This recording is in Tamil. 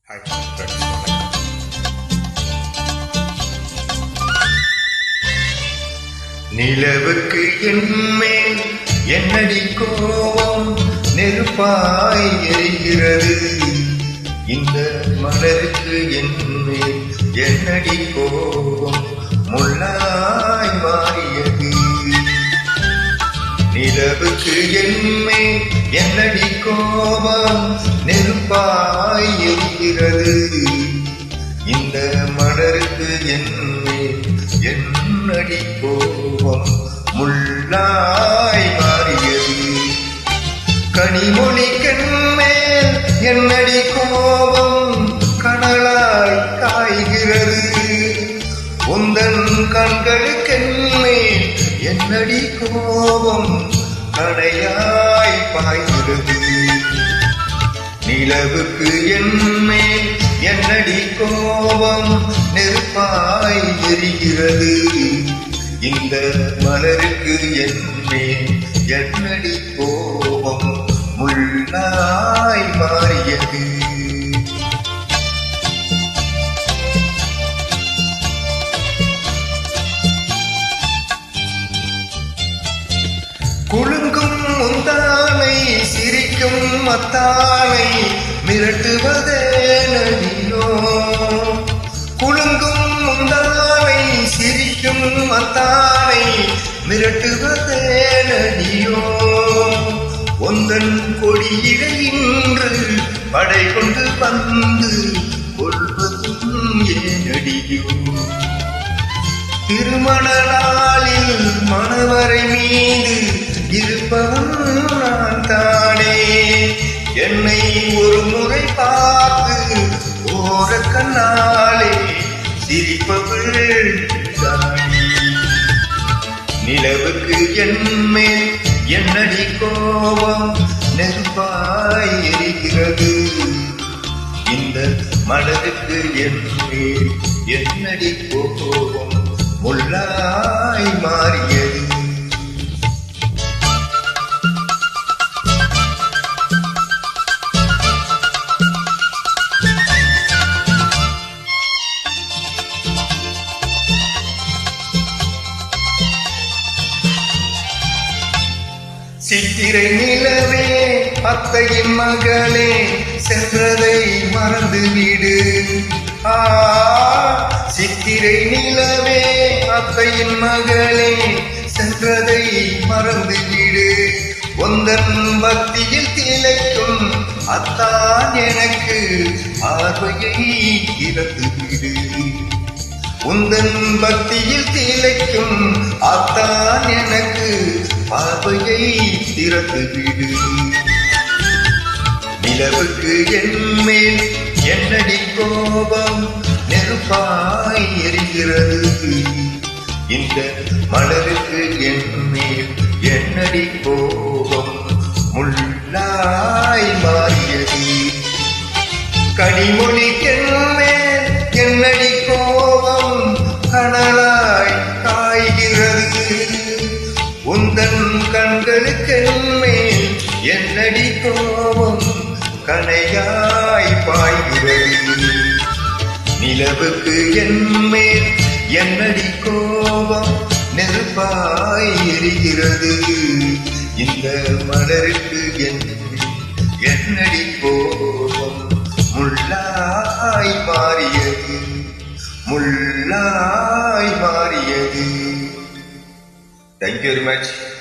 ஹாய் ஃப்ரெண்ட்ஸ், வணக்கம். நிலவுக்கு என்மேல் என்னடி கோபம் நெருப்பாய் எரிகிறது. இந்த மலருக்கு என்மேல் என்னடி கோபம் முள்ளாய் மாறியது. நிலவுக்கு என்மேல் என்னடி கோபம் நெருப்பாய் எரிகிறது. இந்த மலருக்கு என்மேல் என்னடி கோபம் முள்ளாய் மாறியது. கனிமொழிக்கென்மேல் என்னடி கோபம் கடலாய் காய்கிறது. உந்தன் கண்களுக்கென்மேல் என்னடி கோபம் கடையாய் பாய்கிறது. நிலவுக்கு என்மேல் என்னடி கோபம் நெருப்பாய் எரிகிறது. இந்த மலருக்கு என்மேல் என்னடி கோபம் முள்ளாய் மாறியது. குலுங்கும் முந்தானை சிரிக்கும் மத்தானை மிரட்டுவதே நதியோ. குலுங்கும் முந்தானை சிரிக்கும் மத்தானை மிரட்டுவதே நதியோ. ஒந்தன் கொடியிடை இன்று படை கொண்டு வந்து கொள்வதும் ஏனடியோ. திருமண நாளில் மணவரை மீது இருப்பவன் நான் தானே. என்னை ஒரு முறை பார்த்து ஓர கண்ணாலே சிரிப்பவள் தானே. நிலவுக்கு என்மேல் என்னடி கோபம் நெருப்பாய் எரிகிறது. இந்த மலருக்கு என்மேல் என்னடி கோபம் முள்ளாய் மாறியது. சித்திரை நிலவே அத்தையின் மகளே சென்றதை மறந்துவிடு. சித்திரை நிலவே அத்தையின் மகளே சென்றதை மறந்துவிடு. உந்தன் பக்தியில் திளைக்கும் அத்தான் எனக்கு ஆர்வையை திறந்துவிடு. உந்தன் பக்தியில் திளைக்கும் அத்தான் எனக்கு பார்வையை திறந்துவிடு. நிலவுக்கு என்மேல் என்னடி கோபம் நெருப்பாய் எரிகிறது. இந்த மலருக்கு என்மேல் என்னடி கோபம் முள்ளாய் மாறியது. கனிமொழிக்கென்மேல் என்னடி கோபம் கனலாய் காய்கிறது. உந்தன் கண்களுக்கென்மேல் என்னடி கோபம் கனையாய் பாய்கிறது. நிலவுக்கு என்மேல் என்னடி கோபம் நெருப்பாய் எரிகிறது. இந்த மலருக்கு என்மேல் என்னடி கோபம் முள்ளாய் மாறியது. முள்ளாய் மாறியது. Thank you very much.